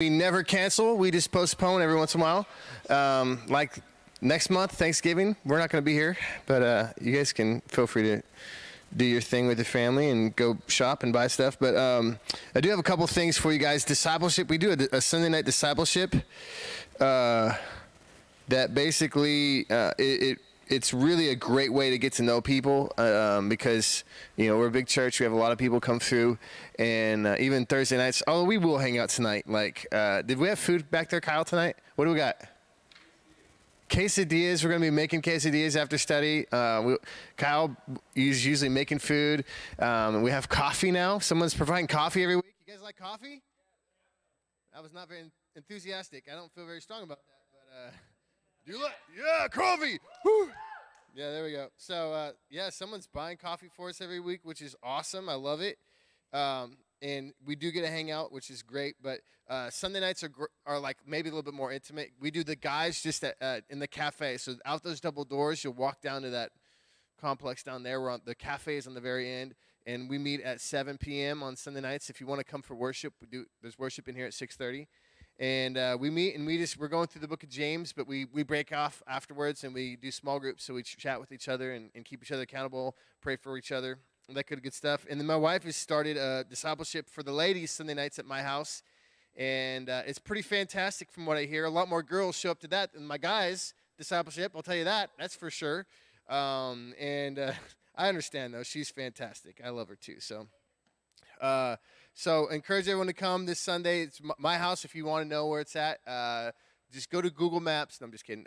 We never cancel. We just postpone every once in a while. Like next month, Thanksgiving, we're not going to be here, but you guys can feel free to do your thing with your family and go shop and buy stuff. But I do have a couple things for you guys. Discipleship. We do a Sunday night discipleship that basically it's really a great way to get to know people because, we're a big church. We have a lot of people come through. And even Thursday nights, we will hang out tonight. Did we have food back there, Kyle, tonight? What do we got? Quesadillas. We're going to be making quesadillas after study. Kyle is usually making food. We have coffee now. Someone's providing coffee every week. You guys like coffee? I was not very enthusiastic. I don't feel very strong about that. But do you like? Yeah, coffee. Woo! Yeah, there we go. So, someone's buying coffee for us every week, which is awesome. I love it. And we do get to hang out, which is great. But Sunday nights are like maybe a little bit more intimate. We do the guys just in the cafe. So out those double doors, you'll walk down to that complex down there. The cafe is on the very end. And we meet at 7 p.m. on Sunday nights. If you want to come for worship, there's worship in here at 6:30. And we meet, and we're going through the book of James, but we break off afterwards, and we do small groups, so we chat with each other and keep each other accountable, pray for each other, and that kind of good stuff. And then my wife has started a discipleship for the ladies Sunday nights at my house, and it's pretty fantastic from what I hear. A lot more girls show up to that than my guys' discipleship, I'll tell you that. That's for sure. I understand, though. She's fantastic. I love her, too, So encourage everyone to come this Sunday. It's my house if you want to know where it's at. Just go to Google Maps. No, I'm just kidding.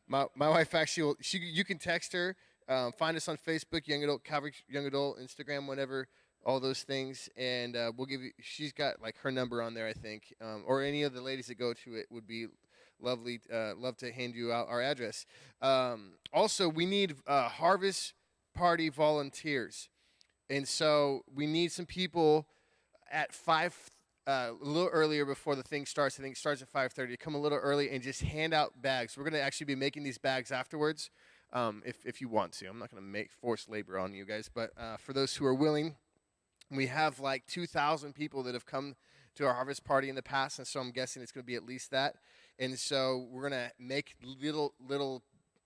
My wife actually, you can text her. Find us on Facebook, Young Adult, Calvary, Young Adult, Instagram, whatever, all those things. And we'll give you, she's got like her number on there, I think. Or any of the ladies that go to it would be lovely. Love to hand you out our address. Also, we need Harvest Party volunteers. And so we need some people at 5, a little earlier before the thing starts. I think it starts at 5:30. To come a little early and just hand out bags. We're going to actually be making these bags afterwards if you want to. I'm not going to force labor on you guys. But for those who are willing, we have like 2,000 people that have come to our harvest party in the past. And so I'm guessing it's going to be at least that. And so we're going to make little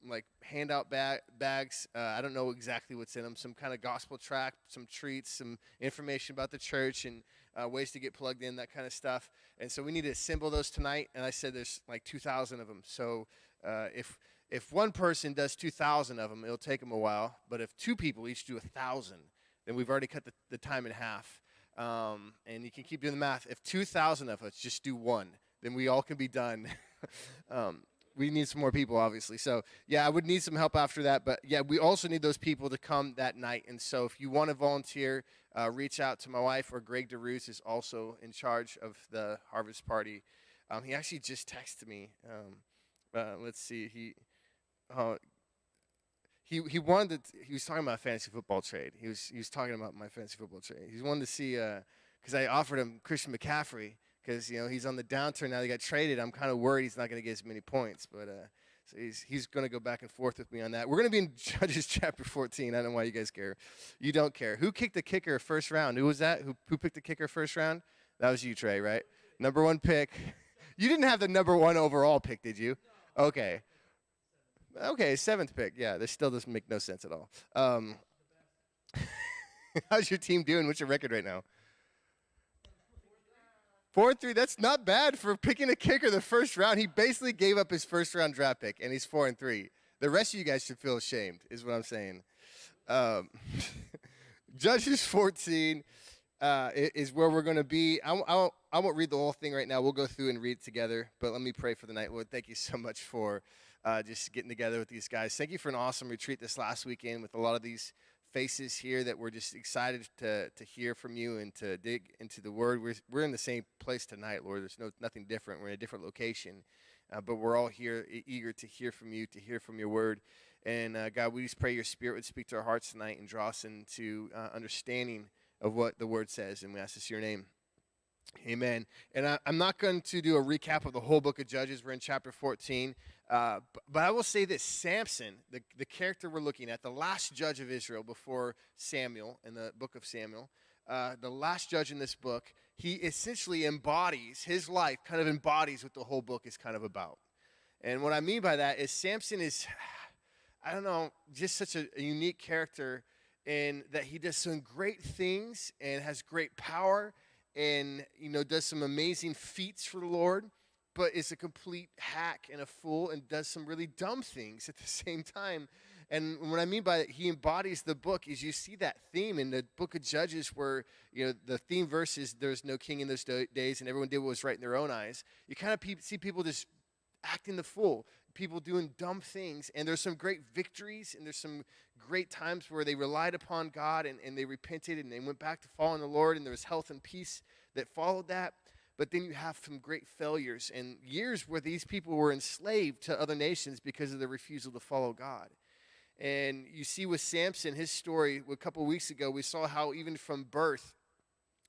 like handout bags. I don't know exactly what's in them. Some kind of gospel tract, some treats, some information about the church, and ways to get plugged in, that kind of stuff. And so we need to assemble those tonight. And I said there's like 2,000 of them. So if one person does 2,000 of them, it'll take them a while. But if 2 people each do 1,000, then we've already cut the time in half. And you can keep doing the math. If 2,000 of us just do one, then we all can be done. We need some more people, obviously. So, I would need some help after that. But, we also need those people to come that night. And so if you want to volunteer, reach out to my wife, or Greg DeRuse is also in charge of the harvest party. He actually just texted me. Let's see. He wanted to, he was talking about fantasy football trade. He was talking about my fantasy football trade. He wanted to see, because I offered him Christian McCaffrey. Because, he's on the downturn now. He got traded. I'm kind of worried he's not going to get as many points. But so he's going to go back and forth with me on that. We're going to be in Judges chapter 14. I don't know why you guys care. You don't care. Who kicked the kicker first round? Who was that? Who picked the kicker first round? That was you, Trey, right? Number 1 pick. You didn't have the number 1 overall pick, did you? Okay. Okay, 7th pick. Yeah, this still doesn't make no sense at all. How's your team doing? What's your record right now? 4-3, that's not bad for picking a kicker the first round. He basically gave up his first-round draft pick, and he's 4-3. The rest of you guys should feel ashamed, is what I'm saying. Judges 14 is where we're going to be. I won't read the whole thing right now. We'll go through and read it together, but let me pray for the night. Lord, thank you so much for just getting together with these guys. Thank you for an awesome retreat this last weekend with a lot of these faces here that we're just excited to hear from you and to dig into the word. We're in the same place tonight, Lord. There's nothing different. We're in a different location, but we're all here eager to hear from you, to hear from your word. And God, we just pray your spirit would speak to our hearts tonight and draw us into understanding of what the word says. And we ask this in your name. Amen. And I'm not going to do a recap of the whole book of Judges. We're in chapter 14. But I will say this, Samson, the character we're looking at, the last judge of Israel before Samuel, in the book of Samuel, the last judge in this book, he essentially embodies, his life kind of embodies what the whole book is kind of about. And what I mean by that is Samson is, I don't know, just such a unique character in that he does some great things and has great power and, does some amazing feats for the Lord, but is a complete hack and a fool and does some really dumb things at the same time. And what I mean by that, he embodies the book is you see that theme in the book of Judges where, the theme verse is there's no king in those days and everyone did what was right in their own eyes. You kind of see people just acting the fool, people doing dumb things, and there's some great victories and there's some great times where they relied upon God and they repented and they went back to following the Lord, and there was health and peace that followed that. But then you have some great failures and years where these people were enslaved to other nations because of their refusal to follow God. And you see with Samson, his story a couple weeks ago, we saw how even from birth,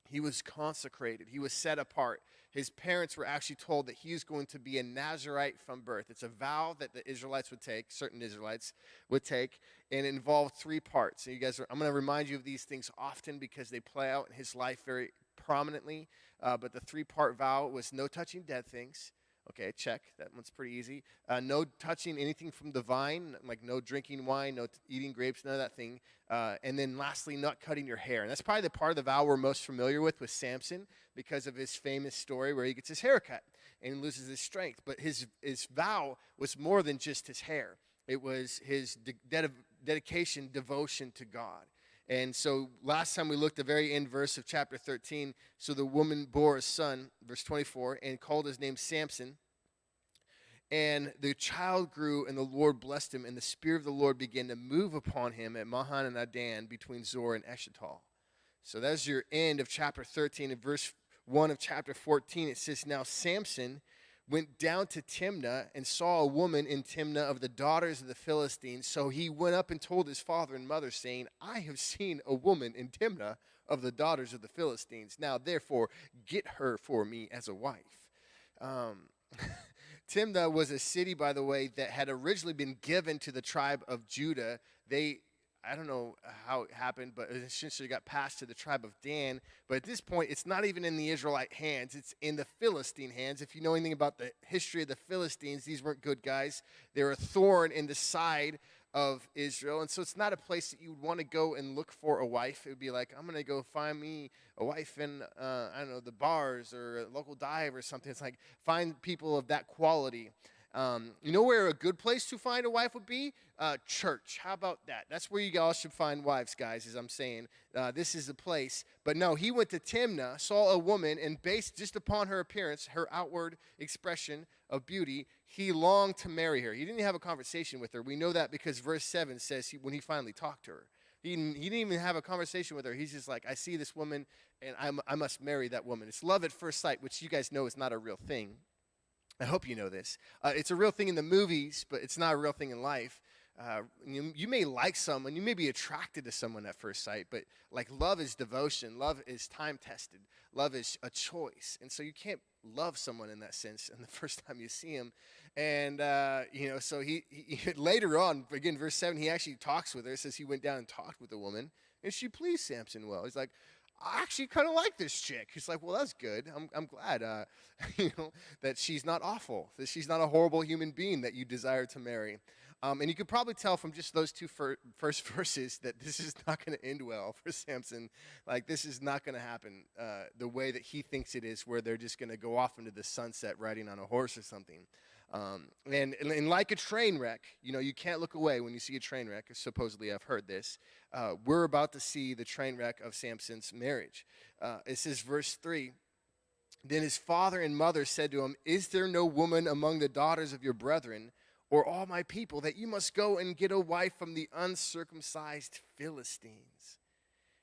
he was consecrated. He was set apart. His parents were actually told that he was going to be a Nazirite from birth. It's a vow that the Israelites would take, certain Israelites would take, and it involved 3 parts. And I'm going to remind you of these things often because they play out in his life very prominently. But the 3-part vow was no touching dead things. Okay, check. That one's pretty easy. No touching anything from the vine, like no drinking wine, no eating grapes, none of that thing. And then lastly, not cutting your hair. And that's probably the part of the vow we're most familiar with Samson because of his famous story where he gets his hair cut and loses his strength. But his vow was more than just his hair. It was his dedication, devotion to God. And so last time we looked at the very end verse of chapter 13. So the woman bore a son, verse 24, and called his name Samson. And the child grew, and the Lord blessed him, and the Spirit of the Lord began to move upon him at Mahanadan between Zor and Eshtaol. So that's your end of chapter 13. In verse 1 of chapter 14, it says, Now Samson went down to Timnah and saw a woman in Timnah of the daughters of the Philistines. So he went up and told his father and mother, saying, I have seen a woman in Timnah of the daughters of the Philistines. Now, therefore, get her for me as a wife. Timnah was a city, by the way, that had originally been given to the tribe of Judah. I don't know how it happened, but it essentially got passed to the tribe of Dan. But at this point, it's not even in the Israelite hands. It's in the Philistine hands. If you know anything about the history of the Philistines, these weren't good guys. They were a thorn in the side of Israel. And so it's not a place that you would want to go and look for a wife. It would be like, I'm going to go find me a wife in, the bars or a local dive or something. It's like, find people of that quality. You know where a good place to find a wife would be? Church. How about that? That's where you all should find wives, guys, as I'm saying. This is the place. But no, he went to Timnah, saw a woman, and based just upon her appearance, her outward expression of beauty, he longed to marry her. He didn't have a conversation with her. We know that because verse 7 says when he finally talked to her. He didn't even have a conversation with her. He's just like, I see this woman, and I must marry that woman. It's love at first sight, which you guys know is not a real thing. I hope you know this. It's a real thing in the movies, but it's not a real thing in life. You may like someone, you may be attracted to someone at first sight, but like love is devotion, love is time tested, love is a choice, and so you can't love someone in that sense in the first time you see him. And so he later on, again, verse 7, he actually talks with her. It says he went down and talked with the woman, and she pleased Samson well. He's like, I actually kind of like this chick. He's like, well, that's good. I'm glad, that she's not awful, that she's not a horrible human being that you desire to marry. And you could probably tell from just those two first verses that this is not going to end well for Samson. Like, this is not going to happen the way that he thinks it is, where they're just going to go off into the sunset riding on a horse or something. And like a train wreck, you can't look away when you see a train wreck. Supposedly, I've heard this. We're about to see the train wreck of Samson's marriage. It says, verse 3, Then his father and mother said to him, Is there no woman among the daughters of your brethren, or all my people, that you must go and get a wife from the uncircumcised Philistines?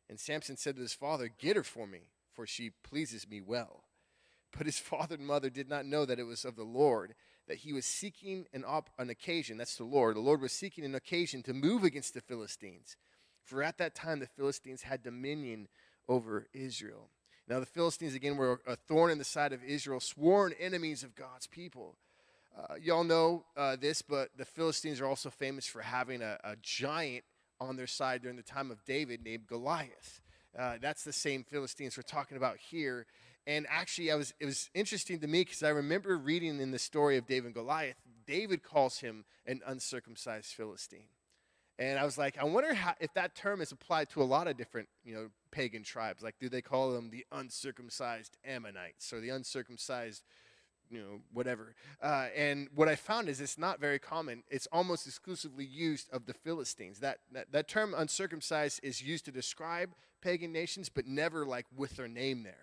And Samson said to his father, Get her for me, for she pleases me well. But his father and mother did not know that it was of the Lord, that he was seeking an occasion. That's the Lord. The Lord was seeking an occasion to move against the Philistines. For at that time, the Philistines had dominion over Israel. Now, the Philistines, again, were a thorn in the side of Israel, sworn enemies of God's people. Y'all know this, but the Philistines are also famous for having a giant on their side during the time of David named Goliath. That's the same Philistines we're talking about here. And actually, it was interesting to me because I remember reading in the story of David and Goliath, David calls him an uncircumcised Philistine. And I was like, I wonder if that term is applied to a lot of different, pagan tribes. Like, do they call them the uncircumcised Ammonites or the uncircumcised, whatever? And what I found is it's not very common. It's almost exclusively used of the Philistines. That term uncircumcised is used to describe pagan nations, but never like with their name there.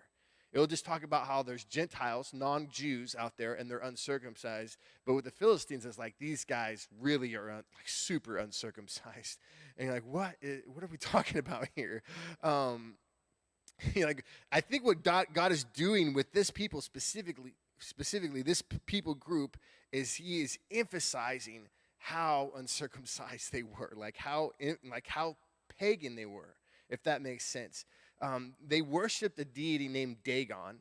It'll just talk about how there's Gentiles, non-Jews out there, and they're uncircumcised. But with the Philistines, it's like these guys really are like super uncircumcised. And you're like, what are we talking about here? Like, I think what God is doing with this people specifically this people group, is He is emphasizing how uncircumcised they were, like how pagan they were, if that makes sense. They worshiped a deity named Dagon,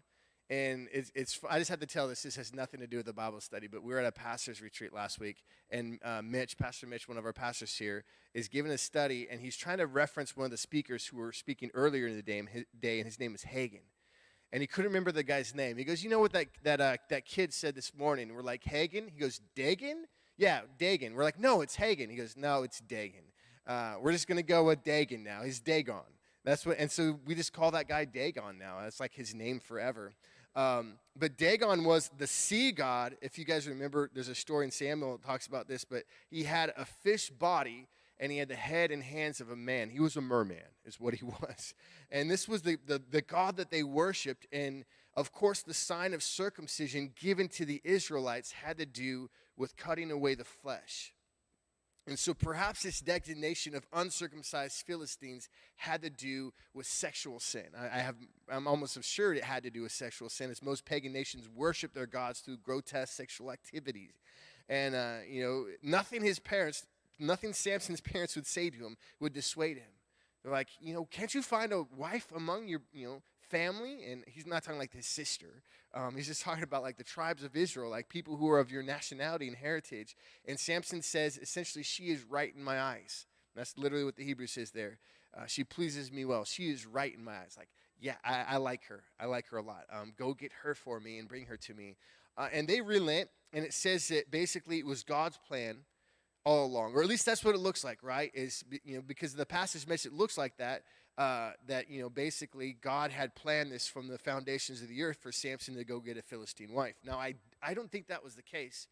and I just have to tell this has nothing to do with the Bible study, but we were at a pastor's retreat last week, and Pastor Mitch, one of our pastors here, is giving a study, and he's trying to reference one of the speakers who were speaking earlier in the day, and his name is Hagen. And he couldn't remember the guy's name. He goes, you know what that kid said this morning? And we're like, Hagen? He goes, Dagon? Yeah, Dagon. We're like, no, it's Hagen. He goes, no, it's Dagon. We're just going to go with Dagon now. He's Dagon. And so we just call that guy Dagon now. That's like his name forever. But Dagon was the sea god. If you guys remember, there's a story in Samuel that talks about this, but he had a fish body, and he had the head and hands of a man. He was a merman, is what he was. And this was the god that they worshipped. And, of course, the sign of circumcision given to the Israelites had to do with cutting away the flesh. And so perhaps this designation of uncircumcised Philistines had to do with sexual sin. I'm almost assured it had to do with sexual sin, as most pagan nations worship their gods through grotesque sexual activities. And, nothing Samson's parents would say to him would dissuade him. They're like, can't you find a wife among your, family? And he's not talking like his sister. He's just talking about like the tribes of Israel, like people who are of your nationality and heritage. And Samson says, essentially, she is right in my eyes. And that's literally what the Hebrew says there. She pleases me well. She is right in my eyes. Like, yeah, I like her. I like her a lot. Go get her for me and bring her to me. And they relent, and it says that basically it was God's plan all along, or at least that's what it looks like, right? Is because the passage makes it looks like that basically God had planned this from the foundations of the earth for Samson to go get a Philistine wife. Now, I don't think that was the case,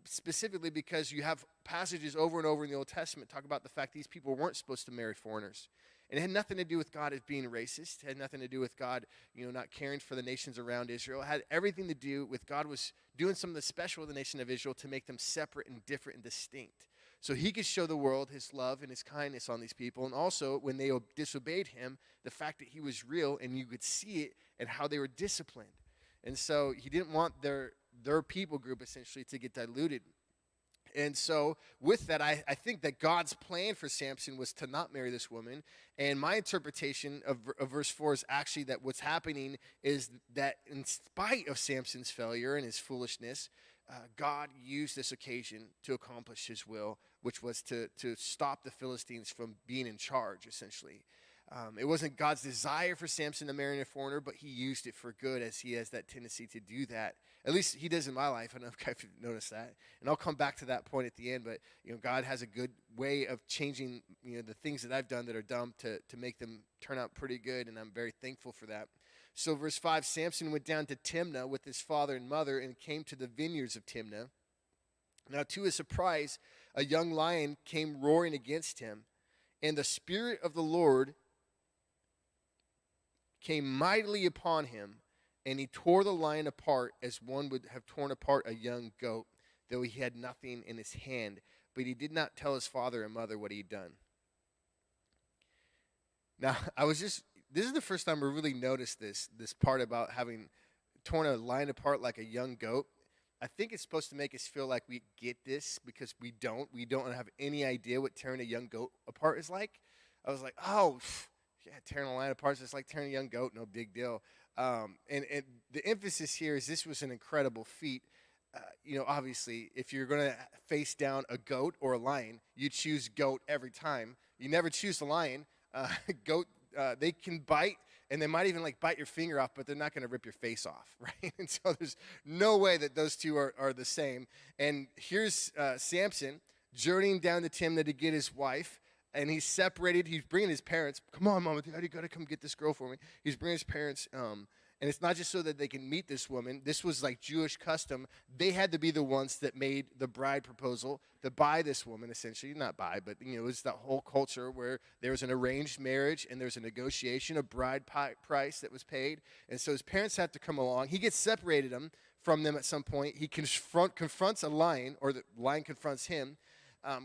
specifically because you have passages over and over in the Old Testament talk about the fact these people weren't supposed to marry foreigners. And it had nothing to do with God as being racist. It had nothing to do with God, not caring for the nations around Israel. It had everything to do with God was doing something special with the nation of Israel to make them separate and different and distinct. So He could show the world His love and His kindness on these people. And also, when they disobeyed Him, the fact that He was real and you could see it and how they were disciplined. And so He didn't want their people group essentially to get diluted. And so with that, I think that God's plan for Samson was to not marry this woman. And my interpretation of verse 4 is actually that what's happening is that in spite of Samson's failure and his foolishness, God used this occasion to accomplish His will, which was to stop the Philistines from being in charge, essentially. It wasn't God's desire for Samson to marry a foreigner, but He used it for good, as He has that tendency to do that. At least He does in my life. I don't know if you've noticed that. And I'll come back to that point at the end, but God has a good way of changing the things that I've done that are dumb to make them turn out pretty good, and I'm very thankful for that. So verse 5, Samson went down to Timnah with his father and mother and came to the vineyards of Timnah. Now to his surprise, a young lion came roaring against him, and the Spirit of the Lord came mightily upon him, and he tore the lion apart as one would have torn apart a young goat, though he had nothing in his hand. But he did not tell his father and mother what he had done. Now, this is the first time I really noticed this part about having torn a lion apart like a young goat. I think it's supposed to make us feel like we get this, because we don't have any idea what tearing a young goat apart is like. I was like, oh, yeah, tearing a lion apart is just like tearing a young goat, no big deal. And the emphasis here is this was an incredible feat. Obviously, if you're going to face down a goat or a lion, you choose goat every time. You never choose the lion. Goat, they can bite and they might even like bite your finger off, but they're not going to rip your face off, right? And so there's no way that those two are the same. And here's Samson journeying down to Timnah to get his wife, and he's separated. He's bringing his parents. Come on, Mama, Daddy, you got to come get this girl for me. He's bringing his parents, and it's not just so that they can meet this woman. This was like Jewish custom. They had to be the ones that made the bride proposal to buy this woman, essentially. Not buy, but it was that whole culture where there was an arranged marriage and there was a negotiation, a bride price that was paid. And so his parents have to come along. He gets separated from them at some point. He confronts a lion, or the lion confronts him,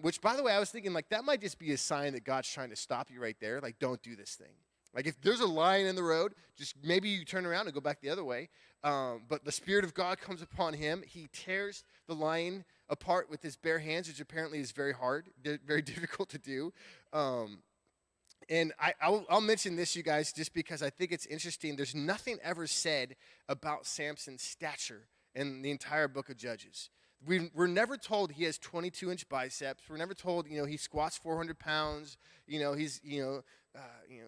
which, by the way, I was thinking, like, that might just be a sign that God's trying to stop you right there. Like, don't do this thing. Like, if there's a lion in the road, just maybe you turn around and go back the other way. But the Spirit of God comes upon him. He tears the lion apart with his bare hands, which apparently is very hard, very difficult to do. And I'll mention this, you guys, just because I think it's interesting. There's nothing ever said about Samson's stature in the entire book of Judges. We're never told he has 22-inch biceps. We're never told, he squats 400 pounds. He's,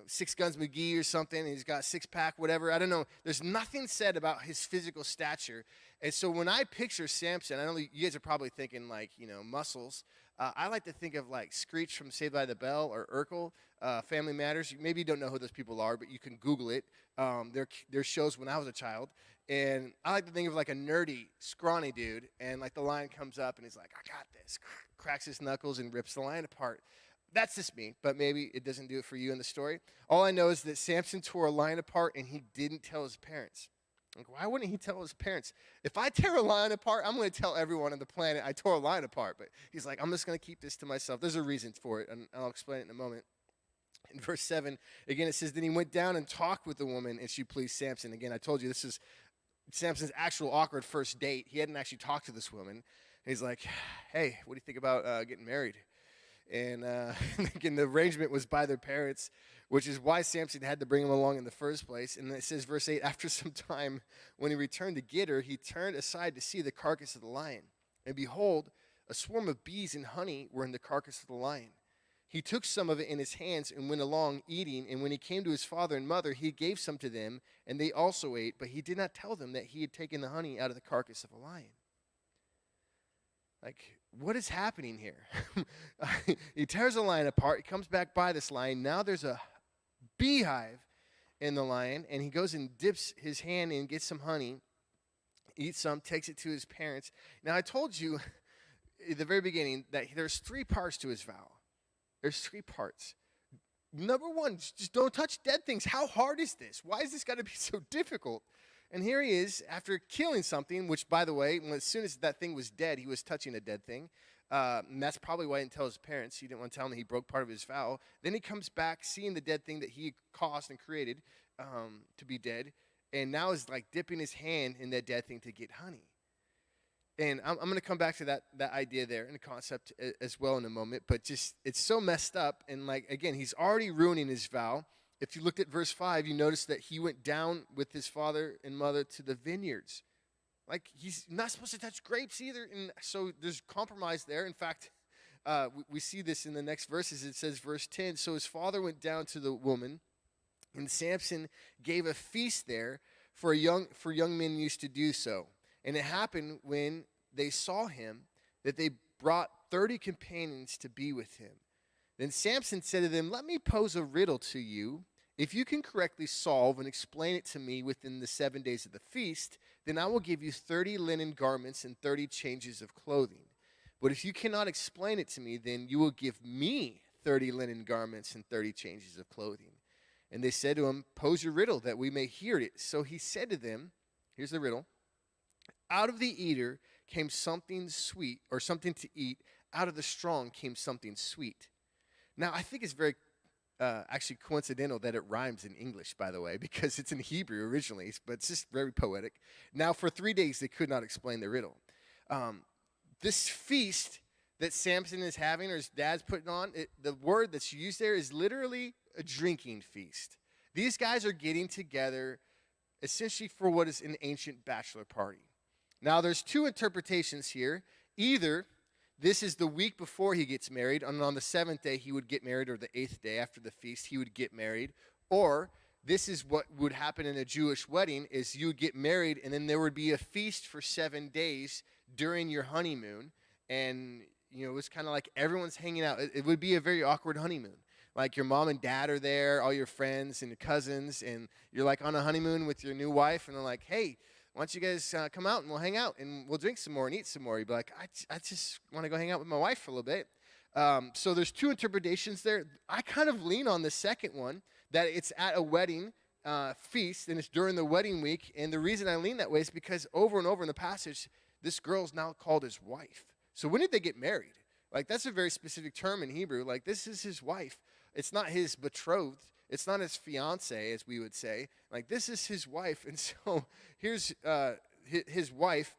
6 Guns McGee or something. And he's got a six-pack, whatever. I don't know. There's nothing said about his physical stature. And so when I picture Samson, I know you guys are probably thinking, like, muscles. I like to think of, like, Screech from Saved by the Bell or Urkel, Family Matters. Maybe you don't know who those people are, but you can Google it. Their shows when I was a child. And I like to think of, like, a nerdy, scrawny dude, and, like, the lion comes up, and he's like, I got this, cracks his knuckles and rips the lion apart. That's just me, but maybe it doesn't do it for you in the story. All I know is that Samson tore a lion apart, and he didn't tell his parents. Like, why wouldn't he tell his parents? If I tear a lion apart, I'm going to tell everyone on the planet I tore a lion apart. But he's like, I'm just going to keep this to myself. There's a reason for it, and I'll explain it in a moment. In verse 7, again, it says, then he went down and talked with the woman, and she pleased Samson. Again, I told you this is Samson's actual awkward first date. He hadn't actually talked to this woman. And he's like, hey, what do you think about getting married? And again, the arrangement was by their parents, which is why Samson had to bring him along in the first place. And it says, verse 8, after some time, when he returned to get her, he turned aside to see the carcass of the lion. And behold, a swarm of bees and honey were in the carcass of the lion. He took some of it in his hands and went along eating. And when he came to his father and mother, he gave some to them, and they also ate. But he did not tell them that he had taken the honey out of the carcass of a lion. Like, what is happening here? He tears the lion apart. He comes back by this lion. Now there's a beehive in the lion, and he goes and dips his hand in, gets some honey, eats some, takes it to his parents. Now, I told you at the very beginning that there's 3 parts to his vow. There's 3 parts. Number 1, just don't touch dead things. How hard is this? Why is this got to be so difficult? And here he is, after killing something, which, by the way, as soon as that thing was dead, he was touching a dead thing. And that's probably why he didn't tell his parents. He didn't want to tell them that he broke part of his vow. Then he comes back, seeing the dead thing that he caused and created to be dead, and now is like dipping his hand in that dead thing to get honey. And I'm going to come back to that idea there and the concept as well in a moment. But just, it's so messed up. And, like, again, he's already ruining his vow. If you looked at verse 5, you notice that he went down with his father and mother to the vineyards. Like, he's not supposed to touch grapes either. And so there's compromise there. In fact, we see this in the next verses. It says, verse 10, so his father went down to the woman, and Samson gave a feast there, for young men used to do so. And it happened when they saw him that they brought 30 companions to be with him. Then Samson said to them, let me pose a riddle to you. If you can correctly solve and explain it to me within the 7 days of the feast, then I will give you 30 linen garments and 30 changes of clothing. But if you cannot explain it to me, then you will give me 30 linen garments and 30 changes of clothing. And they said to him, pose your riddle that we may hear it. So he said to them, here's the riddle. Out of the eater came something sweet, or something to eat. Out of the strong came something sweet. Now, I think it's very actually coincidental that it rhymes in English, by the way, because it's in Hebrew originally, but it's just very poetic. Now, for 3 days, they could not explain the riddle. This feast that Samson is having, or his dad's putting on, the word that's used there is literally a drinking feast. These guys are getting together essentially for what is an ancient bachelor party. Now, there's 2 interpretations here. Either this is the week before he gets married, and on the 7th day he would get married, or the 8th day after the feast he would get married. Or this is what would happen in a Jewish wedding is you would get married, and then there would be a feast for 7 days during your honeymoon. And, it was kind of like everyone's hanging out. It would be a very awkward honeymoon. Like your mom and dad are there, all your friends and your cousins, and you're like on a honeymoon with your new wife, and they're like, hey, why don't you guys come out and we'll hang out and we'll drink some more and eat some more. You'd be like, I just want to go hang out with my wife for a little bit. So there's two interpretations there. I kind of lean on the second one, that it's at a wedding feast and it's during the wedding week. And the reason I lean that way is because over and over in the passage, this girl's now called his wife. So when did they get married? Like, that's a very specific term in Hebrew. Like, this is his wife. It's not his betrothed. It's not his fiance, as we would say. Like, this is his wife. And so here's his wife,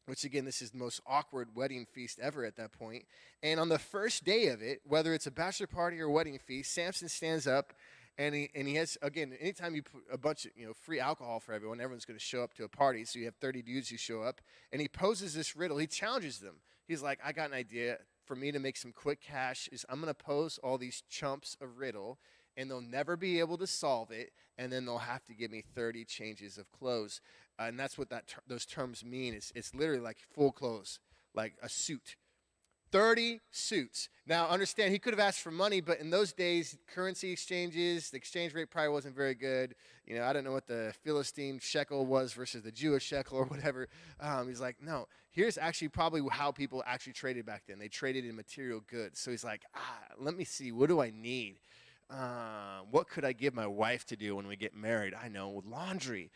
which, again, this is the most awkward wedding feast ever at that point. And on the first day of it, whether it's a bachelor party or wedding feast, Samson stands up, and he has, again, anytime you put a bunch of, free alcohol for everyone, everyone's going to show up to a party. So you have 30 dudes who show up, and he poses this riddle. He challenges them. He's like, I got an idea for me to make some quick cash. Is I'm going to pose all these chumps a riddle, and they'll never be able to solve it, and then they'll have to give me 30 changes of clothes. And that's what those terms mean. It's literally like full clothes, like a suit. 30 suits. Now, understand, he could have asked for money, but in those days, currency exchanges, the exchange rate probably wasn't very good. I don't know what the Philistine shekel was versus the Jewish shekel or whatever. He's like, no, here's actually probably how people actually traded back then. They traded in material goods. So he's like, let me see, what do I need? What could I give my wife to do when we get married? I know, laundry.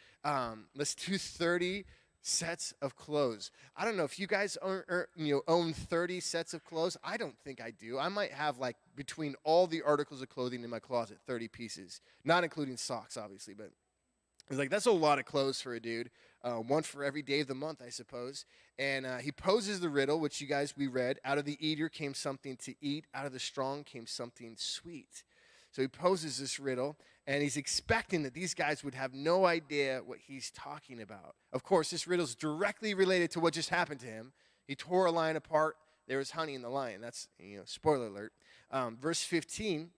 Let's do 30 sets of clothes. I don't know if you guys own 30 sets of clothes. I don't think I do. I might have, like, between all the articles of clothing in my closet, 30 pieces, not including socks, obviously. But it's like, that's a lot of clothes for a dude. One for every day of the month, I suppose. And he poses the riddle, which we read. Out of the eater came something to eat. Out of the strong came something sweet. So he poses this riddle, and he's expecting that these guys would have no idea what he's talking about. Of course, this riddle is directly related to what just happened to him. He tore a lion apart. There was honey in the lion. That's, spoiler alert. Verse 15,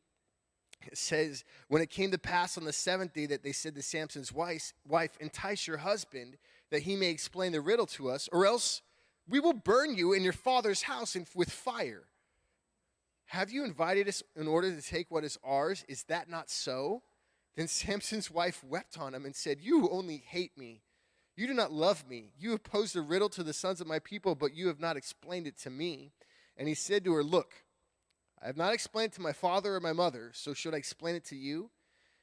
it says, when it came to pass on the seventh day that they said to Samson's wife, entice your husband that he may explain the riddle to us, or else we will burn you in your father's house with fire. Have you invited us in order to take what is ours? Is that not so? Then Samson's wife wept on him and said, you only hate me. You do not love me. You have posed a riddle to the sons of my people, but you have not explained it to me. And he said to her, look, I have not explained it to my father or my mother, so should I explain it to you?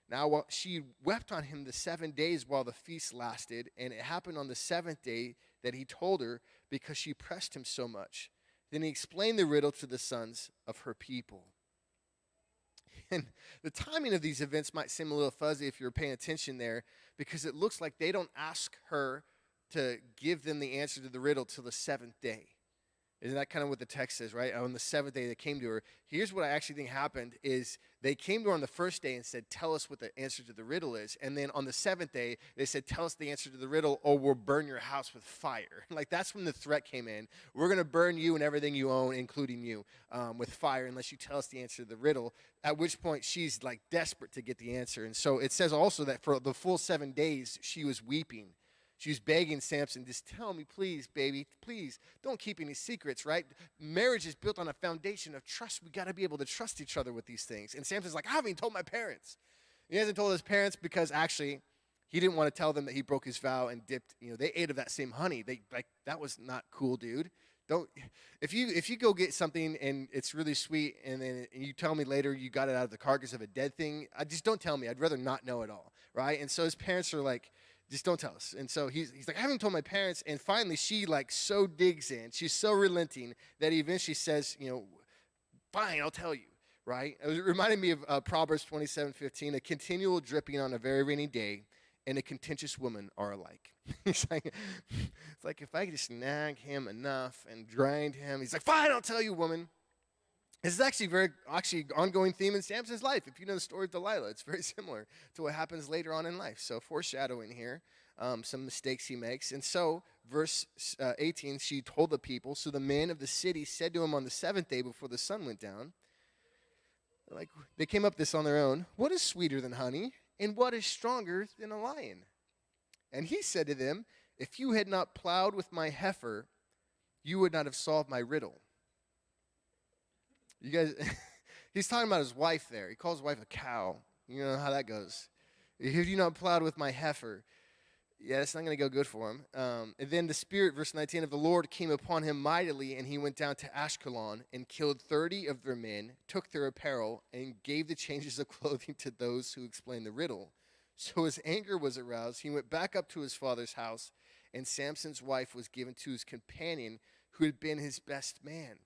Now while she wept on him the 7 days while the feast lasted, and it happened on the seventh day that he told her because she pressed him so much. Then he explained the riddle to the sons of her people. And the timing of these events might seem a little fuzzy if you're paying attention there, because it looks like they don't ask her to give them the answer to the riddle till the seventh day. Isn't that kind of what the text says, right? On the seventh day they came to her. Here's what I actually think happened is they came to her on the first day and said, tell us what the answer to the riddle is. And then on the seventh day, they said, tell us the answer to the riddle or we'll burn your house with fire. Like, that's when the threat came in. We're going to burn you and everything you own, including you, with fire unless you tell us the answer to the riddle. At which point she's, like, desperate to get the answer. And so it says also that for the full 7 days she was weeping. She was begging Samson, just tell me, please, baby, please. Don't keep any secrets, right? Marriage is built on a foundation of trust. We got to be able to trust each other with these things. And Samson's like, I haven't even told my parents. He hasn't told his parents because actually he didn't want to tell them that he broke his vow and dipped. They ate of that same honey. That was not cool, dude. Don't. If you go get something and it's really sweet and then you tell me later you got it out of the carcass of a dead thing, just don't tell me. I'd rather not know at all, right? And so his parents are like, just don't tell us. And so he's like, I haven't told my parents. And finally, she so digs in. She's so relenting that he eventually says, fine, I'll tell you, right? It reminded me of Proverbs 27:15, a continual dripping on a very rainy day and a contentious woman are alike. It's like if I could just nag him enough and grind him. He's like, fine, I'll tell you, woman. This is actually ongoing theme in Samson's life. If you know the story of Delilah, it's very similar to what happens later on in life. So foreshadowing here, some mistakes he makes. And so, verse 18, she told the people, so the men of the city said to him on the seventh day before the sun went down, they came up this on their own, what is sweeter than honey? And what is stronger than a lion? And he said to them, if you had not plowed with my heifer, you would not have solved my riddle. You guys, he's talking about his wife there. He calls his wife a cow. You know how that goes. If you not plowed with my heifer, yeah, it's not going to go good for him. And then the Spirit, verse 19, of the Lord came upon him mightily, and he went down to Ashkelon and killed 30 of their men, took their apparel, and gave the changes of clothing to those who explained the riddle. So his anger was aroused. He went back up to his father's house, and Samson's wife was given to his companion, who had been his best man.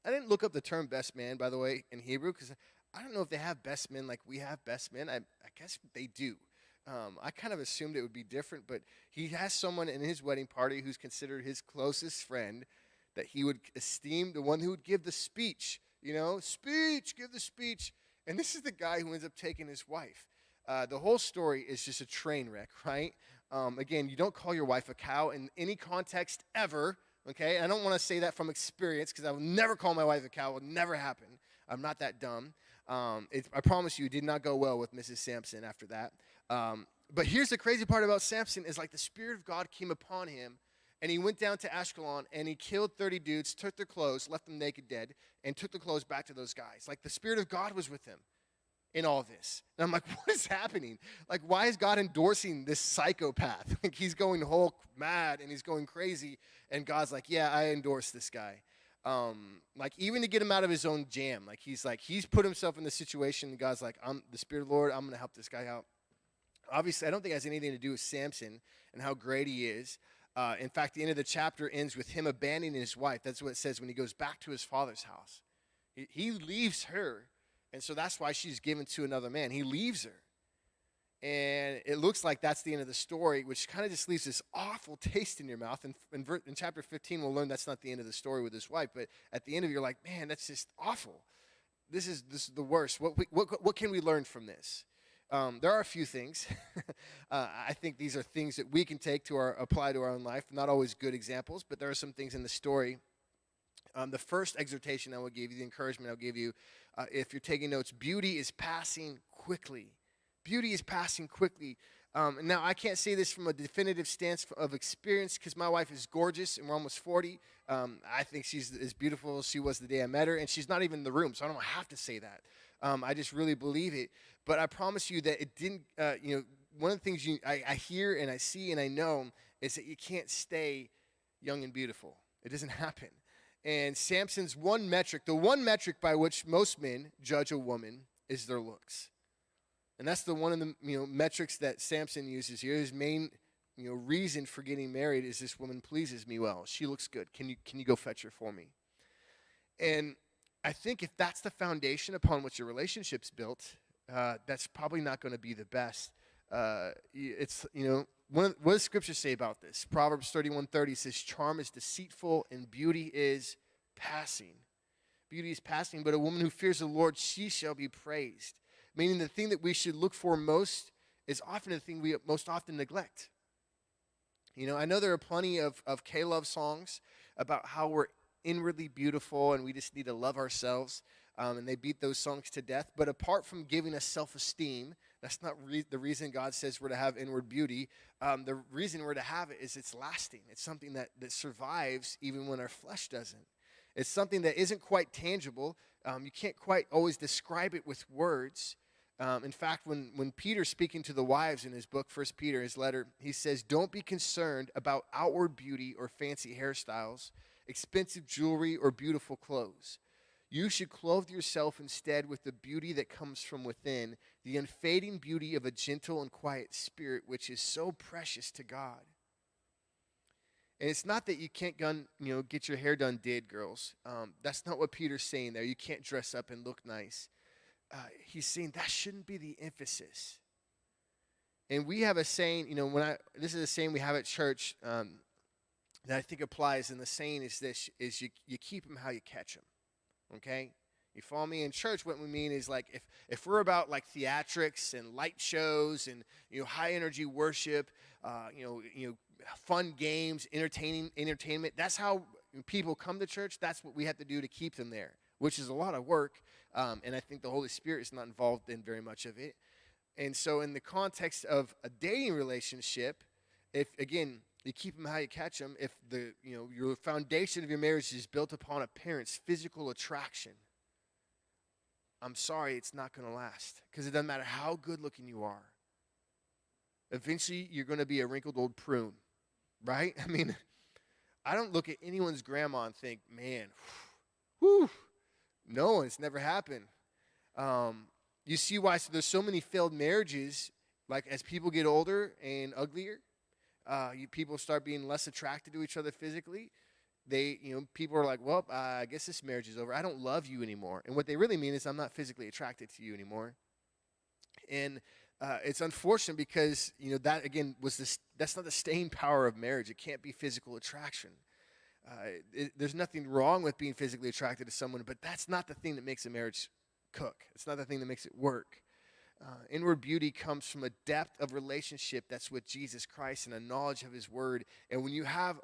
I didn't look up the term best man, by the way, in Hebrew, because I don't know if they have best men like we have best men. I guess they do. I kind of assumed it would be different, but he has someone in his wedding party who's considered his closest friend that he would esteem, the one who would give the speech, give the speech. And this is the guy who ends up taking his wife. The whole story is just a train wreck, right? Again, you don't call your wife a cow in any context ever, okay? I don't want to say that from experience because I will never call my wife a cow. It will never happen. I'm not that dumb. I promise you, it did not go well with Mrs. Sampson after that. But here's the crazy part about Samson is like the Spirit of God came upon him, and he went down to Ashkelon, and he killed 30 dudes, took their clothes, left them naked dead, and took the clothes back to those guys. Like the Spirit of God was with him in all this. And I'm like, what is happening? Like, why is God endorsing this psychopath? Like, he's going whole mad, and he's going crazy, and God's like, yeah, I endorse this guy. Like even to get him out of his own jam. Like he's put himself in the situation, and God's like, I'm the Spirit of the Lord, I'm going to help this guy out. Obviously, I don't think it has anything to do with Samson and how great he is. In fact, the end of the chapter ends with him abandoning his wife. That's what it says when he goes back to his father's house. He leaves her, and so that's why she's given to another man. He leaves her. And it looks like that's the end of the story, which kind of just leaves this awful taste in your mouth. And in chapter 15, we'll learn that's not the end of the story with his wife. But at the end of it, you're like, man, that's just awful. This is the worst. What can we learn from this? There are a few things. I think these are things that we can take to apply to our own life. Not always good examples, but there are some things in the story. The first exhortation I will give you, the encouragement I'll give you, if you're taking notes, beauty is passing quickly. Beauty is passing quickly. Now, I can't say this from a definitive stance of experience because my wife is gorgeous and we're almost 40. I think she's as beautiful as she was the day I met her, and she's not even in the room, so I don't have to say that. I just really believe it. But I promise you that it didn't, one of the things I hear and I see and I know is that you can't stay young and beautiful. It doesn't happen. And Samson's one metric, the one metric by which most men judge a woman is their looks. And that's the one of the metrics that Samson uses here. His main reason for getting married is this woman pleases me well. She looks good. Can you go fetch her for me? And I think if that's the foundation upon which your relationship's built, that's probably not going to be the best. What does Scripture say about this? Proverbs 31:30 says, "Charm is deceitful and beauty is passing." Beauty is passing, but a woman who fears the Lord, she shall be praised. Meaning the thing that we should look for most is often the thing we most often neglect. I know there are plenty of K-love songs about how we're inwardly beautiful and we just need to love ourselves, and they beat those songs to death. But apart from giving us self-esteem, that's not the reason God says we're to have inward beauty. The reason we're to have it is it's lasting. It's something that survives even when our flesh doesn't. It's something that isn't quite tangible. You can't quite always describe it with words. In fact, when Peter's speaking to the wives in his book, 1 Peter, his letter, he says, don't be concerned about outward beauty or fancy hairstyles, expensive jewelry, or beautiful clothes. You should clothe yourself instead with the beauty that comes from within, the unfading beauty of a gentle and quiet spirit, which is so precious to God. And it's not that you can't get your hair done did, girls. That's not what Peter's saying there. You can't dress up and look nice. He's saying that shouldn't be the emphasis. And we have a saying, this is a saying we have at church that I think applies, and the saying is this, is you keep them how you catch them, okay? You follow me? In church, what we mean is like if we're about like theatrics and light shows and high energy worship, fun games, entertainment, that's how people come to church. That's what we have to do to keep them there, which is a lot of work. And I think the Holy Spirit is not involved in very much of it. And so in the context of a dating relationship, if, again, you keep them how you catch them, if your foundation of your marriage is built upon appearance, physical attraction, I'm sorry, it's not going to last. Because it doesn't matter how good looking you are. Eventually, you're going to be a wrinkled old prune, right? I mean, I don't look at anyone's grandma and think, man, whew, no, it's never happened. You see why there's so many failed marriages, like as people get older and uglier, people start being less attracted to each other physically. People are like, well, I guess this marriage is over. I don't love you anymore. And what they really mean is I'm not physically attracted to you anymore. And it's unfortunate because, that, again, that's not the staying power of marriage. It can't be physical attraction. There's nothing wrong with being physically attracted to someone, but that's not the thing that makes a marriage cook. It's not the thing that makes it work. Inward beauty comes from a depth of relationship that's with Jesus Christ and a knowledge of his word. And when you have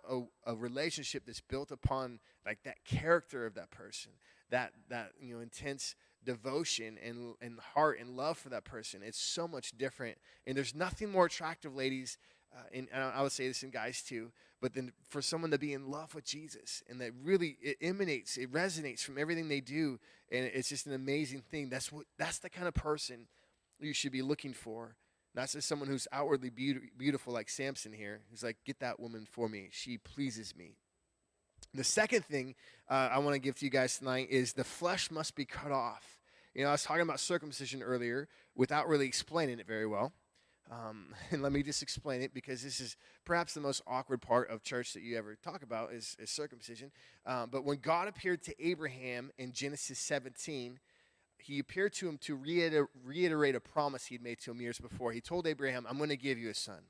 a relationship that's built upon like that character of that person, that intense devotion and heart and love for that person, it's so much different. And there's nothing more attractive, ladies, and I would say this in guys too, but then for someone to be in love with Jesus, and that really it resonates from everything they do, and it's just an amazing thing. That's the kind of person you should be looking for, not just someone who's outwardly beautiful like Samson here, who's like, get that woman for me. She pleases me. The second thing I want to give to you guys tonight is the flesh must be cut off. I was talking about circumcision earlier without really explaining it very well. And let me just explain it, because this is perhaps the most awkward part of church that you ever talk about is circumcision. But when God appeared to Abraham in Genesis 17, he appeared to him to reiterate a promise he'd made to him years before. He told Abraham, I'm going to give you a son.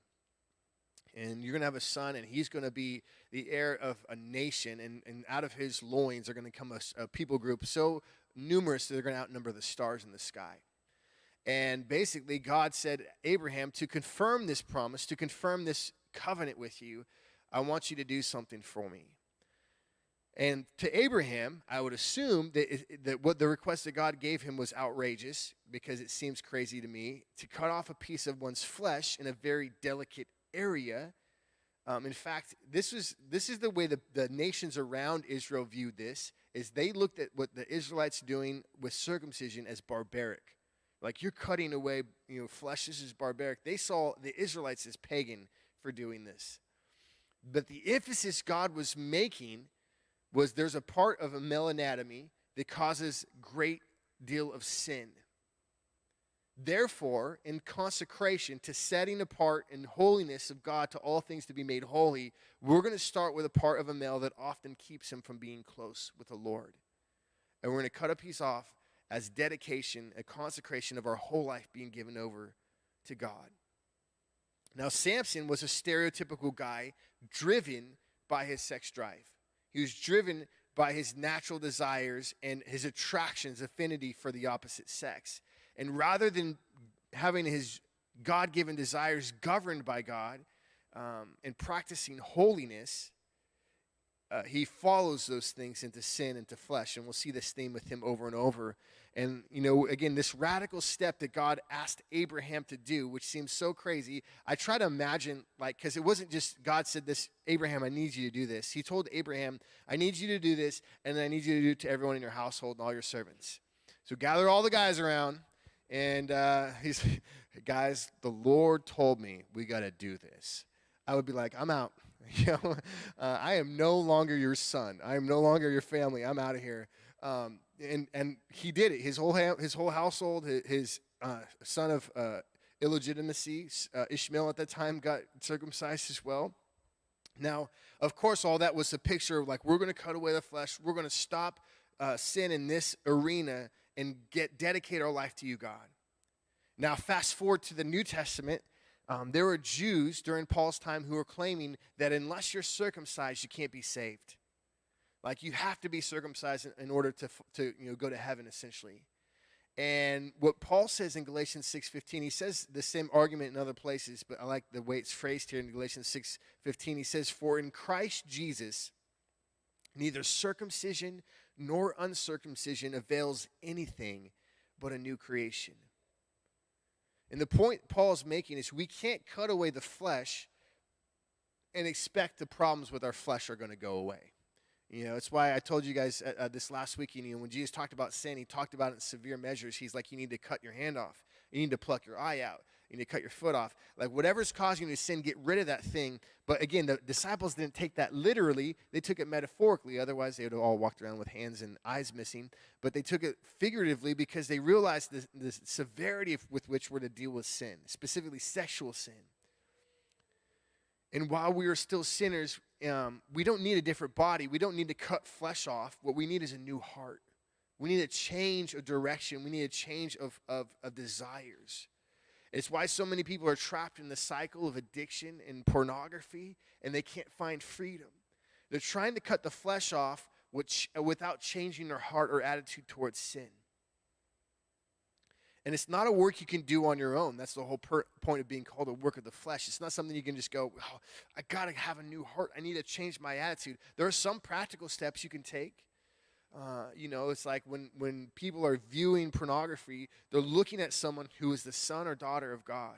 And you're going to have a son, and he's going to be the heir of a nation. And out of his loins are going to come a people group so numerous that they're going to outnumber the stars in the sky. And basically, God said, Abraham, to confirm this promise, to confirm this covenant with you, I want you to do something for me. And to Abraham, I would assume that what the request that God gave him was outrageous, because it seems crazy to me to cut off a piece of one's flesh in a very delicate area. In fact, this is the way the nations around Israel viewed this, is they looked at what the Israelites doing with circumcision as barbaric. Like, you're cutting away, flesh. This is barbaric. They saw the Israelites as pagan for doing this. But the emphasis God was making was there's a part of a male anatomy that causes great deal of sin. Therefore, in consecration to setting apart in holiness of God to all things to be made holy, we're going to start with a part of a male that often keeps him from being close with the Lord. And we're going to cut a piece off as dedication, a consecration of our whole life being given over to God. Now, Samson was a stereotypical guy driven by his sex drive. He was driven by his natural desires and his attractions, affinity for the opposite sex. And rather than having his God-given desires governed by God and practicing holiness, he follows those things into sin, into flesh. And we'll see this theme with him over and over. And, again, this radical step that God asked Abraham to do, which seems so crazy, I try to imagine, because it wasn't just God said this, Abraham, I need you to do this. He told Abraham, I need you to do this, and then I need you to do it to everyone in your household and all your servants. So gather all the guys around, and he's, guys, the Lord told me we got to do this. I would be like, I'm out. I am no longer your son. I am no longer your family. I'm out of here. And he did it. His whole household, his son of illegitimacy, Ishmael at that time, got circumcised as well. Now, of course, all that was a picture of we're going to cut away the flesh. We're going to stop sin in this arena and dedicate our life to you, God. Now, fast forward to the New Testament. There were Jews during Paul's time who were claiming that unless you're circumcised, you can't be saved. You have to be circumcised in order to go to heaven, essentially. And what Paul says in Galatians 6:15, he says the same argument in other places, but I like the way it's phrased here in Galatians 6:15. He says, for in Christ Jesus, neither circumcision nor uncircumcision avails anything but a new creation. And the point Paul's making is we can't cut away the flesh and expect the problems with our flesh are going to go away. It's why I told you guys this last week, when Jesus talked about sin, he talked about it in severe measures. He's like, you need to cut your hand off. You need to pluck your eye out. You need to cut your foot off. Like, whatever's causing you to sin, get rid of that thing. But again, the disciples didn't take that literally. They took it metaphorically. Otherwise, they would have all walked around with hands and eyes missing. But they took it figuratively because they realized the severity with which we're to deal with sin, specifically sexual sin. And while we are still sinners, we don't need a different body. We don't need to cut flesh off. What we need is a new heart. We need a change of direction. We need a change of desires. It's why so many people are trapped in the cycle of addiction and pornography, and they can't find freedom. They're trying to cut the flesh off without changing their heart or attitude towards sin. And it's not a work you can do on your own. That's the whole point of being called a work of the flesh. It's not something you can just go, oh, I got to have a new heart. I need to change my attitude. There are some practical steps you can take. It's like when people are viewing pornography, they're looking at someone who is the son or daughter of God,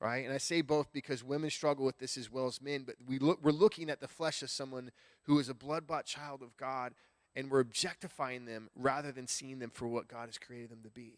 right? And I say both because women struggle with this as well as men, but we're looking at the flesh of someone who is a blood-bought child of God, and we're objectifying them rather than seeing them for what God has created them to be.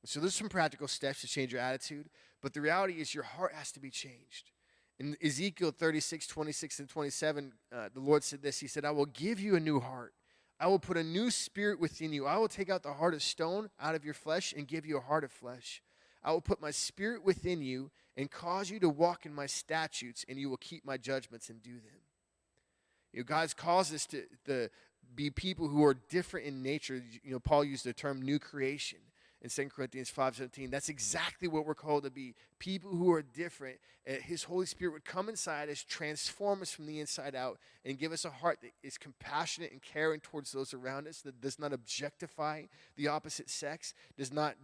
So there's some practical steps to change your attitude, but the reality is your heart has to be changed. In Ezekiel 36, 26, and 27, the Lord said this. He said, I will give you a new heart. I will put a new spirit within you. I will take out the heart of stone out of your flesh and give you a heart of flesh. I will put my spirit within you and cause you to walk in my statutes, and you will keep my judgments and do them. God's caused us to be people who are different in nature. Paul used the term new creation in 2 Corinthians 5:17. That's exactly what we're called to be. People who are different. His Holy Spirit would come inside us, transform us from the inside out, and give us a heart that is compassionate and caring towards those around us, that does not objectify the opposite sex, does not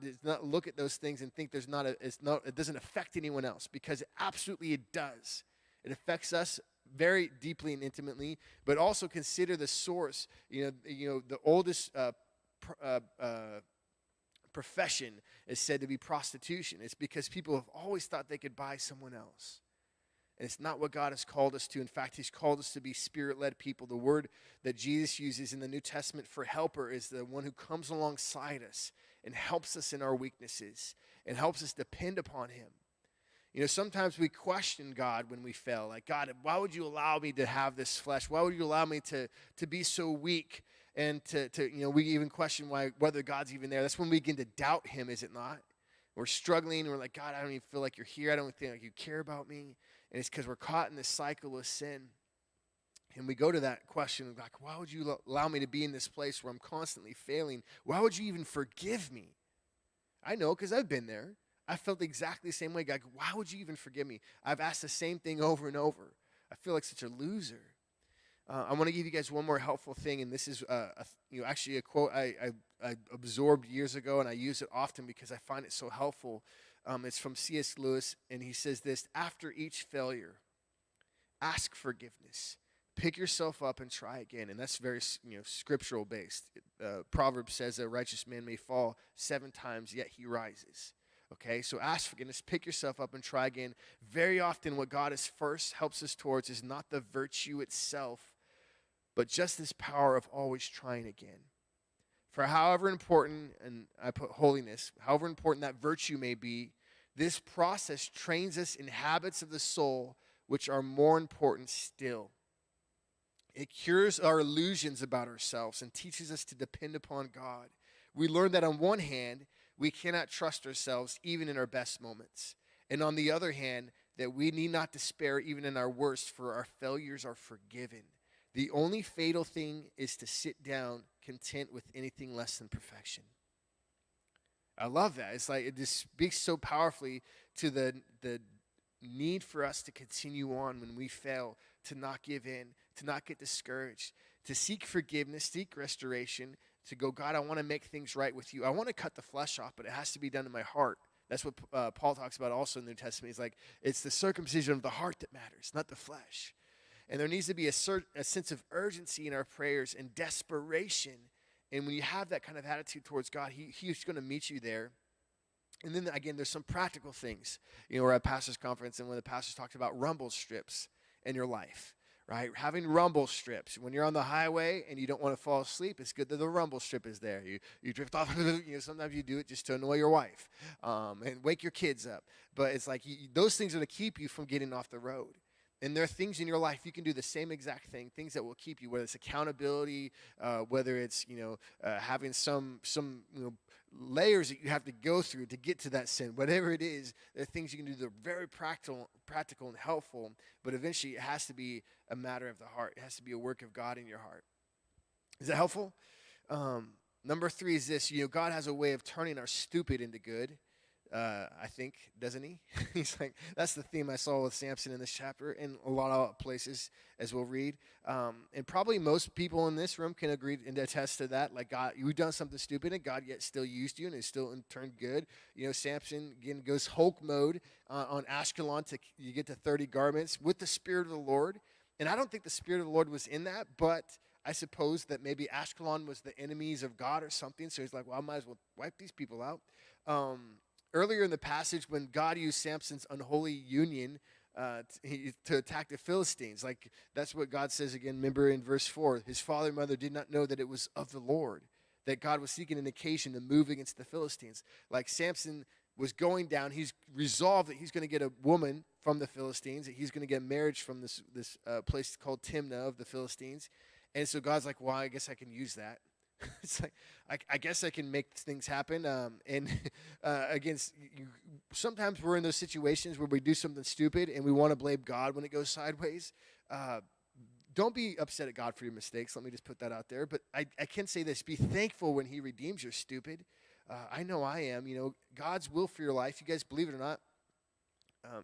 look at those things and think it doesn't affect anyone else, because absolutely it does. It affects us very deeply and intimately, but also consider the source. The oldest profession is said to be prostitution. It's because people have always thought they could buy someone else. And it's not what God has called us to. In fact, he's called us to be spirit-led people. The word that Jesus uses in the New Testament for helper is the one who comes alongside us and helps us in our weaknesses and helps us depend upon him. Sometimes we question God when we fail. Like, God, why would you allow me to have this flesh? Why would you allow me to be so weak? And we even question whether God's even there. That's when we begin to doubt him, is it not? We're struggling. We're like, God, I don't even feel like you're here. I don't think like you care about me. And it's because we're caught in this cycle of sin. And we go to that question of, like, why would you allow me to be in this place where I'm constantly failing? Why would you even forgive me? I know, because I've been there. I felt exactly the same way. God, why would you even forgive me? I've asked the same thing over and over. I feel like such a loser. I want to give you guys one more helpful thing, and this is actually a quote I absorbed years ago, and I use it often because I find it so helpful. It's from C.S. Lewis, and he says this: after each failure, ask forgiveness. Pick yourself up and try again. And that's very scriptural based. Proverbs says a righteous man may fall 7 times, yet he rises. Okay, so ask forgiveness, pick yourself up and try again. Very often what God is first helps us towards is not the virtue itself, but just this power of always trying again. For however important, and I put holiness, however important that virtue may be, this process trains us in habits of the soul which are more important still. It cures our illusions about ourselves and teaches us to depend upon God. We learn that on one hand, we cannot trust ourselves even in our best moments. And on the other hand, that we need not despair even in our worst, for our failures are forgiven. The only fatal thing is to sit down content with anything less than perfection. I love that. It's like it just speaks so powerfully to the need for us to continue on when we fail, to not give in, to not get discouraged, to seek forgiveness, seek restoration, to go, God, I want to make things right with you. I want to cut the flesh off, but it has to be done in my heart. That's what Paul talks about also in the New Testament. He's like, it's the circumcision of the heart that matters, not the flesh. And there needs to be a sense of urgency in our prayers and desperation. And when you have that kind of attitude towards God, he's going to meet you there. And then again, there's some practical things. We're at a pastor's conference, and when the pastors talked about rumble strips in your life, right? Having rumble strips. When you're on the highway and you don't want to fall asleep, it's good that the rumble strip is there. You drift off. Sometimes you do it just to annoy your wife and wake your kids up. But it's like those things are to keep you from getting off the road. And there are things in your life you can do the same exact thing, things that will keep you, whether it's accountability, whether it's having some layers that you have to go through to get to that sin. Whatever it is, there are things you can do that are very practical and helpful, but eventually it has to be a matter of the heart. It has to be a work of God in your heart. Is that helpful? Number 3 is this. God has a way of turning our stupid into good. I think, doesn't he? He's like, that's the theme I saw with Samson in this chapter and a lot of places as we'll read. And probably most people in this room can agree and attest to that. Like, God, you've done something stupid and God yet still used you and is still in turn good. Samson, again, goes Hulk mode on Ashkelon you get to 30 garments with the Spirit of the Lord. And I don't think the Spirit of the Lord was in that, but I suppose that maybe Ashkelon was the enemies of God or something. So he's like, well, I might as well wipe these people out. Earlier in the passage, when God used Samson's unholy union to attack the Philistines, like that's what God says again. Remember in verse 4, his father and mother did not know that it was of the Lord, that God was seeking an occasion to move against the Philistines. Like Samson was going down, he's resolved that he's going to get a woman from the Philistines, that he's going to get marriage from this place called Timnah of the Philistines. And so God's like, well, I guess I can use that. It's like, I guess I can make things happen. Sometimes we're in those situations where we do something stupid and we want to blame God when it goes sideways. Don't be upset at God for your mistakes. Let me just put that out there. But I can say this. Be thankful when he redeems your stupid. I know I am. God's will for your life, you guys believe it or not,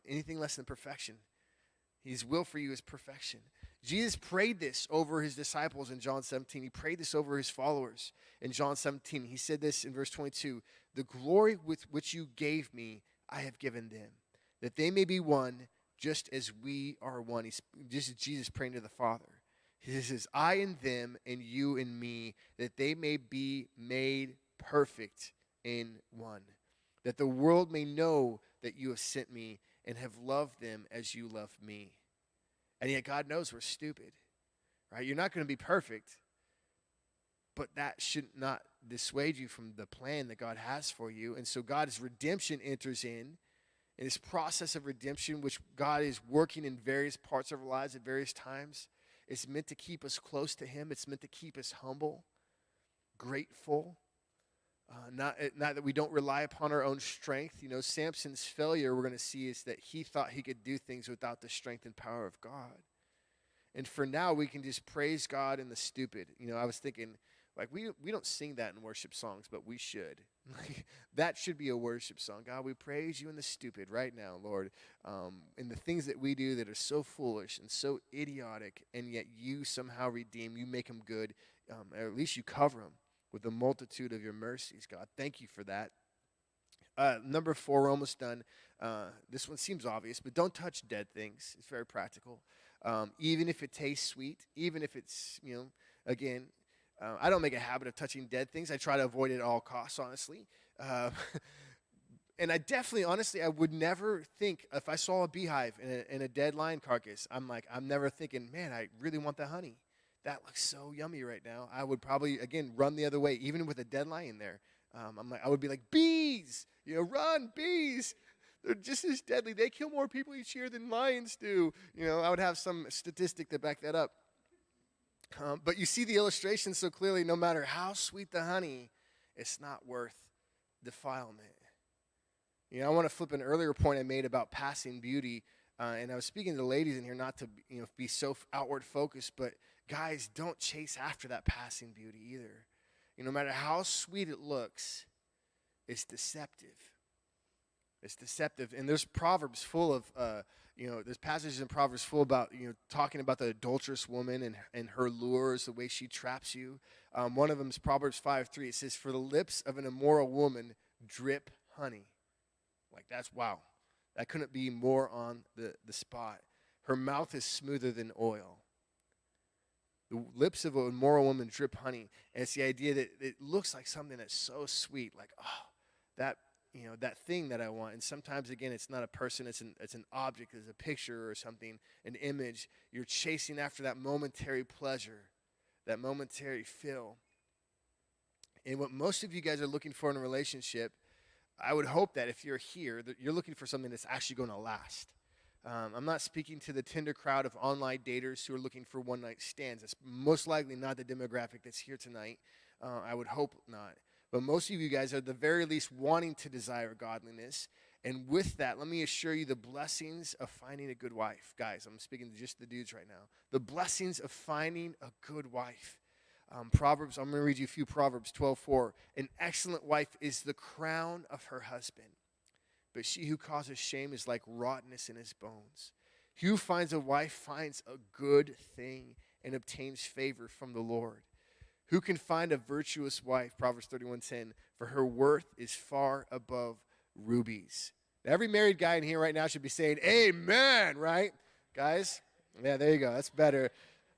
anything less than perfection. His will for you is perfection. Jesus prayed this over his disciples in John 17. He prayed this over his followers in John 17. He said this in verse 22, the glory with which you gave me, I have given them, that they may be one just as we are one. This is Jesus praying to the Father. He says, I in them and you in me, that they may be made perfect in one, that the world may know that you have sent me and have loved them as you love me. And yet God knows we're stupid, right? You're not going to be perfect, but that should not dissuade you from the plan that God has for you. And so God's redemption enters in this process of redemption, which God is working in various parts of our lives at various times. It's meant to keep us close to him. It's meant to keep us humble, grateful, not that we don't rely upon our own strength. Samson's failure, we're going to see, is that he thought he could do things without the strength and power of God. And for now, we can just praise God in the stupid. I was thinking, like, we don't sing that in worship songs, but we should. That should be a worship song. God, we praise you in the stupid right now, Lord. In the things that we do that are so foolish and so idiotic, and yet you somehow redeem, you make them good, or at least you cover them with the multitude of your mercies, God. Thank you for that. Number 4, we're almost done. This one seems obvious, but don't touch dead things. It's very practical. Even if it tastes sweet, even if it's, again, I don't make a habit of touching dead things. I try to avoid it at all costs, honestly. And I definitely, honestly, I would never think, if I saw a beehive and a dead lion carcass, I'm never thinking, man, I really want the honey. That looks so yummy right now. I would probably, again, run the other way, even with a dead lion there. I would be like, bees, run, bees. They're just as deadly. They kill more people each year than lions do. I would have some statistic to back that up. But you see the illustration so clearly, no matter how sweet the honey, it's not worth defilement. I want to flip an earlier point I made about passing beauty. And I was speaking to the ladies in here not to be so outward focused, but guys, don't chase after that passing beauty either. No matter how sweet it looks, it's deceptive. It's deceptive. And there's Proverbs full of, there's passages in Proverbs full about, talking about the adulterous woman and her lures, the way she traps you. One of them is Proverbs 5:3. It says, for the lips of an immoral woman drip honey. Like, that's wow. That couldn't be more on the spot. Her mouth is smoother than oil. The lips of an immoral woman drip honey. And it's the idea that it looks like something that's so sweet. Like, oh, that thing that I want. And sometimes, again, it's not a person, it's an object, it's a picture or something, an image. You're chasing after that momentary pleasure, that momentary fill. And what most of you guys are looking for in a relationship, I would hope that if you're here, that you're looking for something that's actually going to last. I'm not speaking to the Tinder crowd of online daters who are looking for one-night stands. That's most likely not the demographic that's here tonight. I would hope not. But most of you guys are at the very least wanting to desire godliness. And with that, let me assure you the blessings of finding a good wife. Guys, I'm speaking to just the dudes right now. The blessings of finding a good wife. Proverbs, I'm going to read you a few Proverbs 12:4. An excellent wife is the crown of her husband, but she who causes shame is like rottenness in his bones. He who finds a wife finds a good thing and obtains favor from the Lord. Who can find a virtuous wife? Proverbs 31:10. For her worth is far above rubies. Every married guy in here right now should be saying, amen, right? Guys? Yeah, there you go. That's better.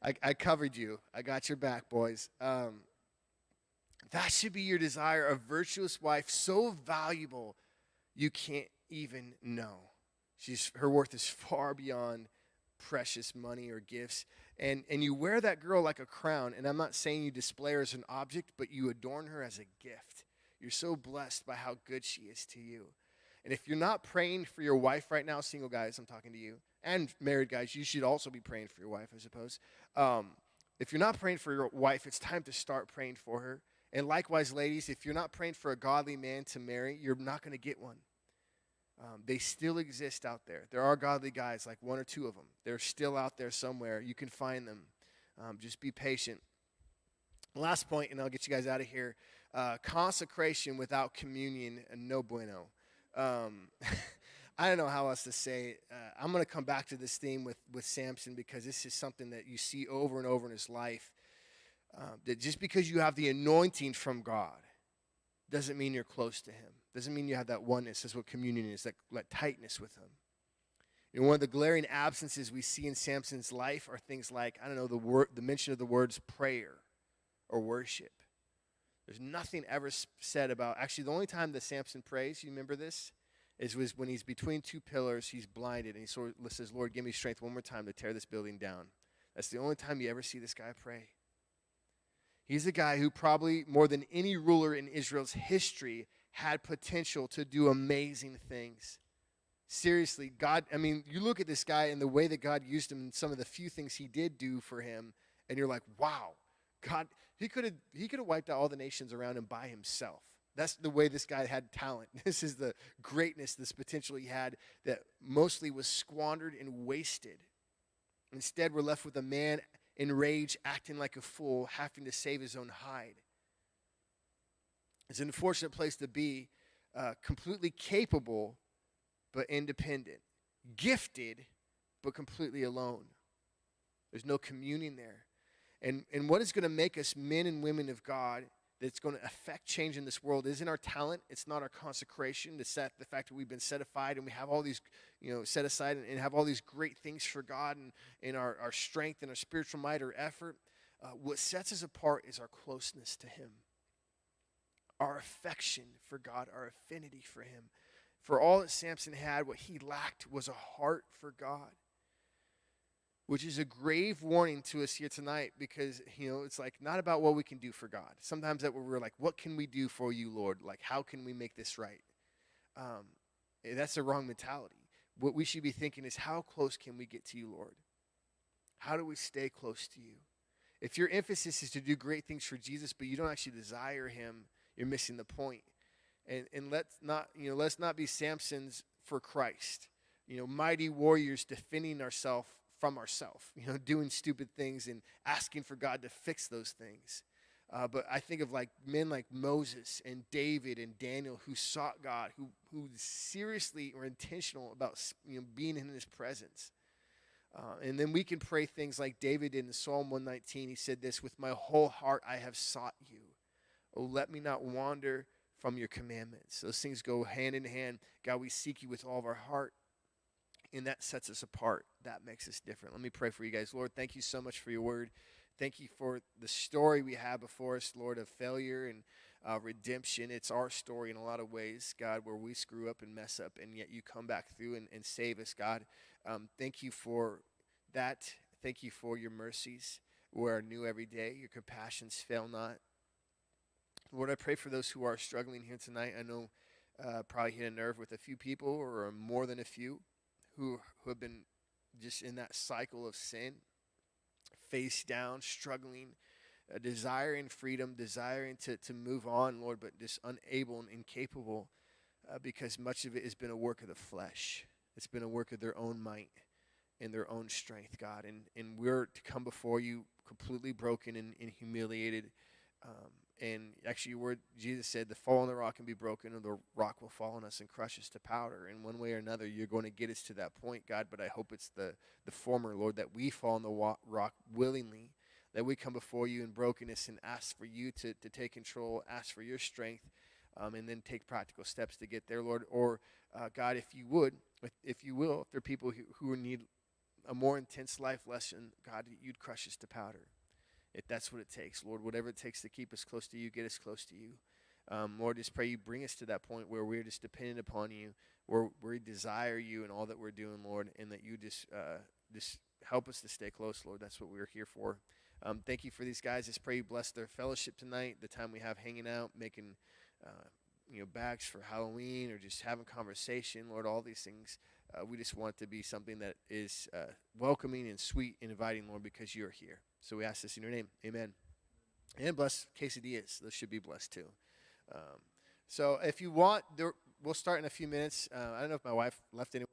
I covered you. I got your back, boys. That should be your desire, a virtuous wife so valuable you can't even know. Her worth is far beyond precious money or gifts. And you wear that girl like a crown, and I'm not saying you display her as an object, but you adorn her as a gift. You're so blessed by how good she is to you. And if you're not praying for your wife right now, single guys, I'm talking to you, and married guys, you should also be praying for your wife, I suppose. If you're not praying for your wife, it's time to start praying for her. And likewise, ladies, if you're not praying for a godly man to marry, you're not going to get one. They still exist out there. There are godly guys, like one or two of them. They're still out there somewhere. You can find them. Just be patient. Last point, and I'll get you guys out of here. Consecration without communion, no bueno. I don't know how else to say it. I'm going to come back to this theme with Samson because this is something that you see over and over in his life. That just because you have the anointing from God doesn't mean you're close to him. Doesn't mean you have that oneness. That's what communion is, that tightness with him. One of the glaring absences we see in Samson's life are things like, the mention of the words prayer or worship. There's nothing ever said about, actually the only time that Samson prays, you remember this, was when he's between two pillars, he's blinded, and he says, Lord, give me strength one more time to tear this building down. That's the only time you ever see this guy pray. He's a guy who probably, more than any ruler in Israel's history, had potential to do amazing things. Seriously, you look at this guy and the way that God used him and some of the few things he did do for him, and you're like, wow, God, he could have wiped out all the nations around him by himself. That's the way this guy had talent. This is the greatness, this potential he had that mostly was squandered and wasted. Instead, we're left with a man in rage, acting like a fool, having to save his own hide. It's an unfortunate place to be, completely capable but independent, gifted but completely alone. There's no communion there. And what is going to make us men and women of God that's going to affect change in this world isn't our talent. It's not our consecration, the fact that we've been set aside and we have all these, set aside and have all these great things for God and our strength and our spiritual might or effort. What sets us apart is our closeness to him, our affection for God, our affinity for him. For all that Samson had, what he lacked was a heart for God, which is a grave warning to us here tonight because, it's like not about what we can do for God. Sometimes that we're like, what can we do for you, Lord? Like, how can we make this right? That's the wrong mentality. What we should be thinking is, how close can we get to you, Lord? How do we stay close to you? If your emphasis is to do great things for Jesus, but you don't actually desire him, you're missing the point. And let's not be Samsons for Christ. Mighty warriors defending ourselves from ourselves, doing stupid things and asking for God to fix those things. But I think of men like Moses and David and Daniel who sought God, who seriously were intentional about being in his presence. And then we can pray things like David did in Psalm 119. He said this, with my whole heart I have sought you. Oh, let me not wander from your commandments. Those things go hand in hand. God, we seek you with all of our heart. And that sets us apart. That makes us different. Let me pray for you guys. Lord, thank you so much for your word. Thank you for the story we have before us, Lord, of failure and redemption. It's our story in a lot of ways, God, where we screw up and mess up, and yet you come back through and save us, God. Thank you for that. Thank you for your mercies, who are new every day. Your compassions fail not. Lord, I pray for those who are struggling here tonight. I know probably hit a nerve with a few people, or more than a few, who have been just in that cycle of sin, face down, struggling, desiring freedom, desiring to move on, Lord, but just unable and incapable because much of it has been a work of the flesh. It's been a work of their own might and their own strength, God. And we're to come before you completely broken and humiliated. And actually, your word, Jesus said, the fall on the rock can be broken, or the rock will fall on us and crush us to powder. And one way or another, you're going to get us to that point, God. But I hope it's the former, Lord, that we fall on the rock willingly, that we come before you in brokenness and ask for you to take control, ask for your strength, and then take practical steps to get there, Lord. Or, God, if you will, if there are people who need a more intense life lesson, God, you'd crush us to powder. If that's what it takes, Lord, whatever it takes to keep us close to you, get us close to you. Lord, just pray you bring us to that point where we're just dependent upon you, where we desire you in all that we're doing, Lord, and that you just help us to stay close, Lord. That's what we're here for. Thank you for these guys. Just pray you bless their fellowship tonight, the time we have hanging out, making bags for Halloween, or just having conversation, Lord, all these things. We just want it to be something that is welcoming and sweet and inviting, Lord, because you're here. So we ask this in your name. Amen. And bless quesadillas. Those should be blessed too. So if you want, we'll start in a few minutes. I don't know if my wife left anyone.